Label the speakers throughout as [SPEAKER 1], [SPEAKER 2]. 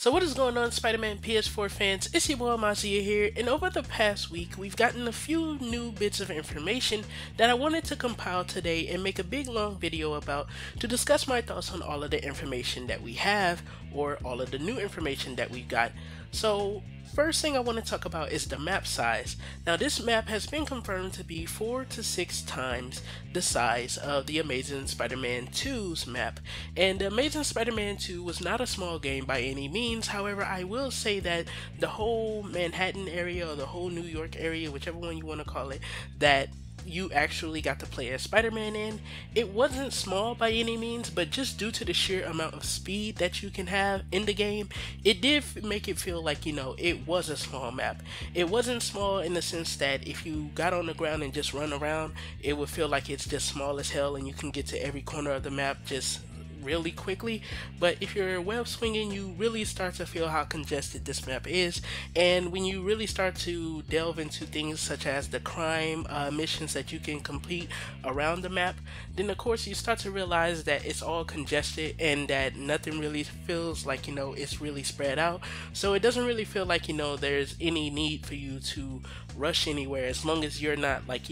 [SPEAKER 1] So what is going on, Spiderman PS4 fans? It's your boy Amaziah here, and over the past week, we've gotten a few new bits of information that I wanted to compile today and make a big long video about to discuss my thoughts on all of the information that we have, or all of the new information that we've got. So first thing I want to talk about is the map size. Now this map has been confirmed to be 4 to 6 times the size of the Amazing Spider-Man 2's map. And the Amazing Spider-Man 2 was not a small game by any means. However, I will say that the whole Manhattan area or the whole New York area, whichever one you want to call it, that you actually got to play as Spider-Man in, it wasn't small by any means, but just due to the sheer amount of speed that you can have in the game, it did make it feel like, it was a small map. It wasn't small in the sense that if you got on the ground and just run around, it would feel like it's just small as hell and you can get to every corner of the map just really quickly. But if you're web swinging, you really start to feel how congested this map is. And when you really start to delve into things such as the crime missions that you can complete around the map, then of course you start to realize that it's all congested and that nothing really feels like it's really spread out. So it doesn't really feel like there's any need for you to rush anywhere, as long as you're not like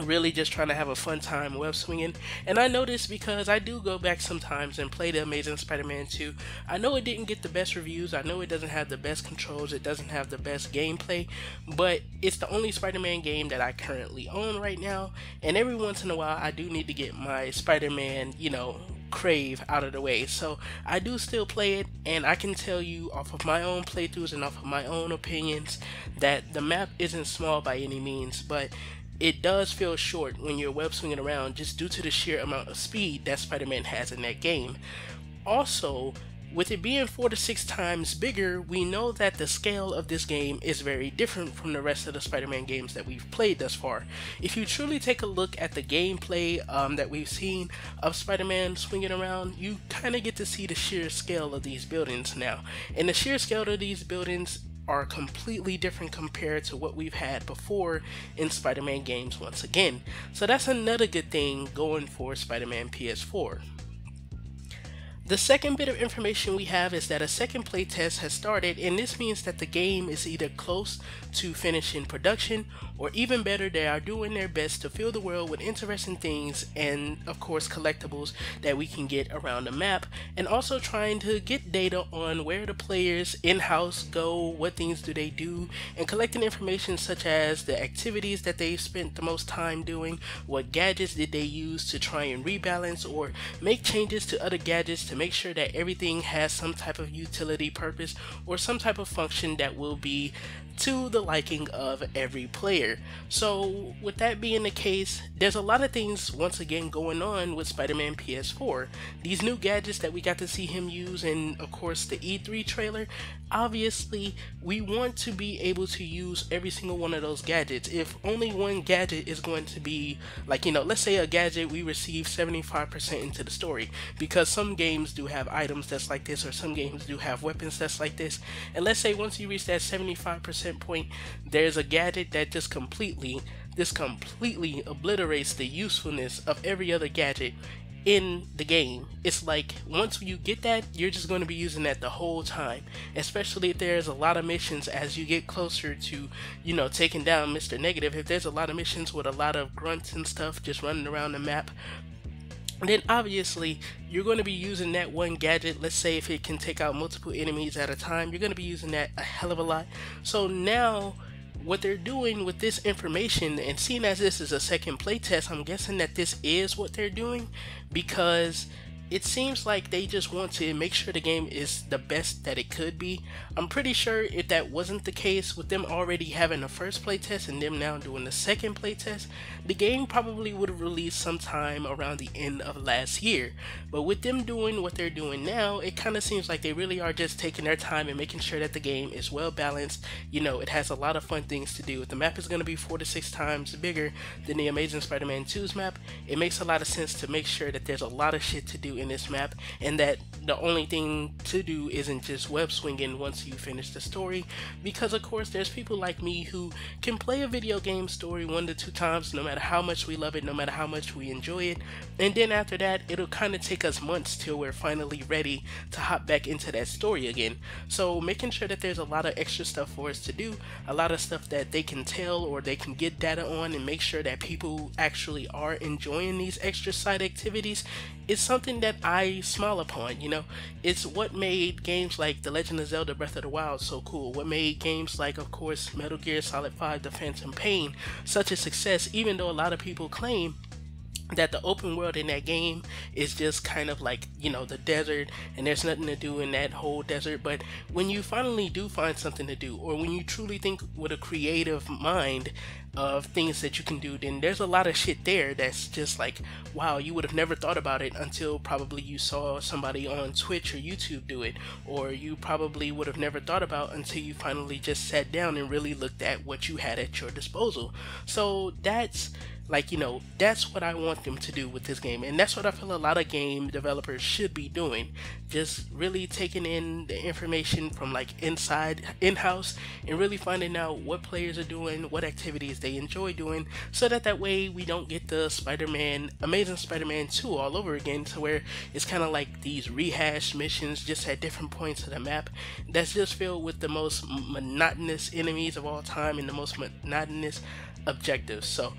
[SPEAKER 1] really just trying to have a fun time web swinging. And I know this because I do go back sometimes and play the Amazing Spider-Man 2. I know it didn't get the best reviews, I know it doesn't have the best controls, it doesn't have the best gameplay, but it's the only Spider-Man game that I currently own right now, and every once in a while I do need to get my Spider-Man, crave out of the way. So I do still play it, and I can tell you off of my own playthroughs and off of my own opinions that the map isn't small by any means, but it does feel short when you're web swinging around just due to the sheer amount of speed that Spider-Man has in that game. Also, with it being 4 to 6 times bigger, we know that the scale of this game is very different from the rest of the Spider-Man games that we've played thus far. If you truly take a look at the gameplay that we've seen of Spider-Man swinging around, you kind of get to see the sheer scale of these buildings now. And the sheer scale of these buildings are completely different compared to what we've had before in Spider-Man games once again. So that's another good thing going for Spider-Man PS4. The second bit of information we have is that a second playtest has started, and this means that the game is either close to finishing production, or even better, they are doing their best to fill the world with interesting things and of course collectibles that we can get around the map, and also trying to get data on where the players in-house go, what things do they do, and collecting information such as the activities that they spent the most time doing, what gadgets did they use to try and rebalance or make changes to other gadgets to make sure that everything has some type of utility purpose or some type of function that will be to the liking of every player. So with that being the case, there's a lot of things once again going on with Spider-Man PS4. These new gadgets that we got to see him use, and of course the E3 trailer, obviously we want to be able to use every single one of those gadgets. If only one gadget is going to be like, let's say a gadget we receive 75% into the story, because some games do have items that's like this, or some games do have weapons that's like this, and let's say once you reach that 75% point, there's a gadget that just completely obliterates the usefulness of every other gadget in the game. It's like once you get that, you're just going to be using that the whole time, especially if there's a lot of missions as you get closer to taking down Mr. Negative. If there's a lot of missions with a lot of grunts and stuff just running around the map, then obviously you're going to be using that one gadget. Let's say if it can take out multiple enemies at a time, you're going to be using that a hell of a lot. So now what they're doing with this information, and seeing as this is a second playtest, I'm guessing that this is what they're doing, because it seems like they just want to make sure the game is the best that it could be. I'm pretty sure if that wasn't the case, with them already having the first playtest and them now doing the second playtest, the game probably would have released sometime around the end of last year. But with them doing what they're doing now, it kind of seems like they really are just taking their time and making sure that the game is well balanced. It has a lot of fun things to do. If the map is going to be 4 to 6 times bigger than the Amazing Spider-Man 2's map, it makes a lot of sense to make sure that there's a lot of shit to do do in this map, and that the only thing to do isn't just web swinging once you finish the story, because of course there's people like me who can play a video game story 1 to 2 times no matter how much we love it, no matter how much we enjoy it, and then after that it'll kind of take us months till we're finally ready to hop back into that story again. So making sure that there's a lot of extra stuff for us to do, a lot of stuff that they can tell or they can get data on, and make sure that people actually are enjoying these extra side activities is something that I smile upon. You know, it's what made games like The Legend of Zelda Breath of the Wild so cool, what made games like, of course, Metal Gear Solid 5 The Phantom Pain such a success, even though a lot of people claim that the open world in that game is just kind of like, you know, the desert and there's nothing to do in that whole desert. But when you finally do find something to do, or when you truly think with a creative mind of things that you can do, then there's a lot of shit there that's just like, wow, you would have never thought about it until probably you saw somebody on Twitch or YouTube do it, or you probably would have never thought about until you finally just sat down and really looked at what you had at your disposal. So that's like, you know, that's what I want them to do with this game, and that's what I feel a lot of game developers should be doing. Just really taking in the information from like in-house, and really finding out what players are doing, what activities they enjoy doing, so that way we don't get the Amazing Spider-Man 2 all over again, to where it's kind of like these rehashed missions just at different points of the map that's just filled with the most monotonous enemies of all time and the most monotonous objectives. So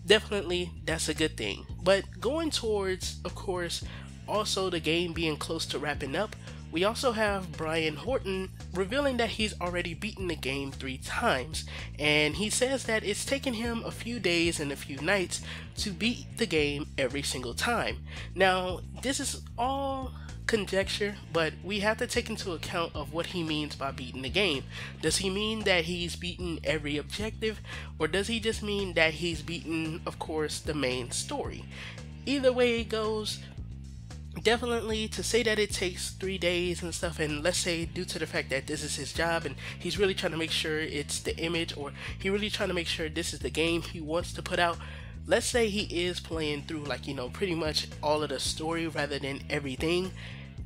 [SPEAKER 1] definitely that's a good thing. But going towards, of course, also the game being close to wrapping up, we also have Brian Horton revealing that he's already beaten the game 3 times, and he says that it's taken him a few days and a few nights to beat the game every single time. Now, this is all conjecture, but we have to take into account of what he means by beating the game. Does he mean that he's beaten every objective, or does he just mean that he's beaten, of course, the main story? Either way it goes, definitely to say that it takes 3 days and stuff, and let's say due to the fact that this is his job and he's really trying to make sure it's the image, or he really trying to make sure this is the game he wants to put out. Let's say he is playing through, like, you know, pretty much all of the story rather than everything.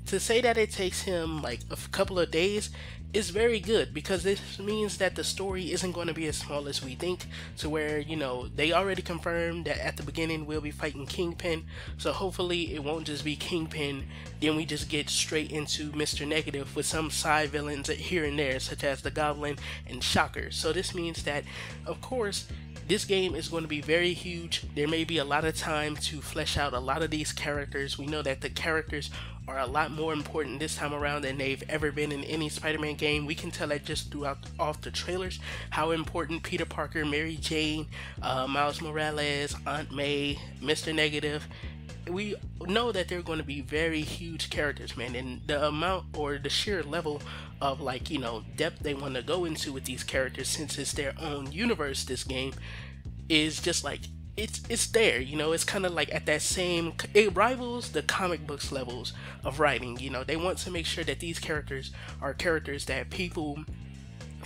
[SPEAKER 1] To say that it takes him like a couple of days is very good, because this means that the story isn't going to be as small as we think, to where, you know, they already confirmed that at the beginning we'll be fighting Kingpin, so hopefully it won't just be Kingpin, then we just get straight into Mr. Negative with some side villains here and there, such as the Goblin and Shocker. So this means that, of course, this game is going to be very huge. There may be a lot of time to flesh out a lot of these characters. We know that the characters are a lot more important this time around than they've ever been in any Spider-Man game. We can tell that just off the trailers, how important Peter Parker, Mary Jane, Miles Morales, Aunt May, Mr. Negative, we know that they're going to be very huge characters, man, and the amount or the sheer level of, like, you know, depth they want to go into with these characters, since it's their own universe, this game is just like, it's there, you know. It's kind of like at that same, it rivals the comic books levels of writing. You know, they want to make sure that these characters are characters that people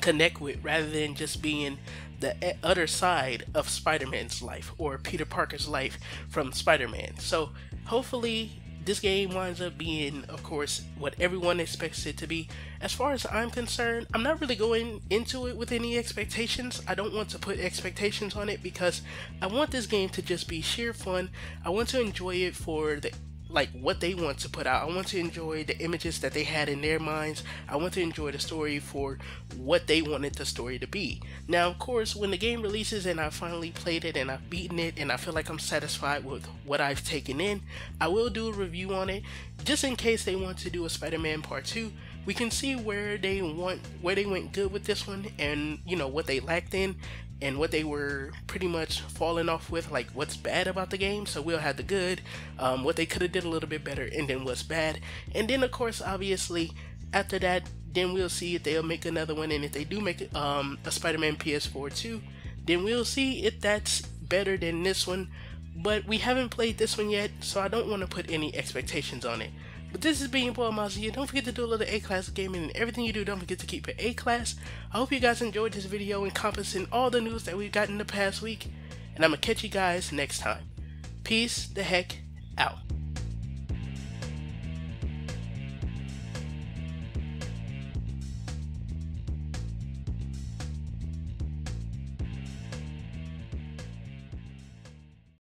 [SPEAKER 1] connect with, rather than just being the other side of Spider-Man's life or Peter Parker's life from Spider-Man. So hopefully this game winds up being, of course, what everyone expects it to be. As far as I'm concerned, I'm not really going into it with any expectations. I don't want to put expectations on it, because I want this game to just be sheer fun. I want to enjoy it for the, like, what they want to put out. I want to enjoy the images that they had in their minds. I want to enjoy the story for what they wanted the story to be. Now, of course, when the game releases and I finally played it and I've beaten it and I feel like I'm satisfied with what I've taken in, I will do a review on it, just in case they want to do a Spider-Man Part 2. We can see where they went good with this one, and, you know, what they lacked in, and what they were pretty much falling off with, like what's bad about the game. So we'll have the good, what they could have did a little bit better, and then what's bad. And then, of course, obviously, after that, then we'll see if they'll make another one. And if they do make a Spider-Man PS4 2, then we'll see if that's better than this one. But we haven't played this one yet, so I don't want to put any expectations on it. But this is being Boy Amaziah. Don't forget to do a little A-class gaming, and everything you do, don't forget to keep it A-class. I hope you guys enjoyed this video encompassing all the news that we've got in the past week, and I'm going to catch you guys next time. Peace the heck out.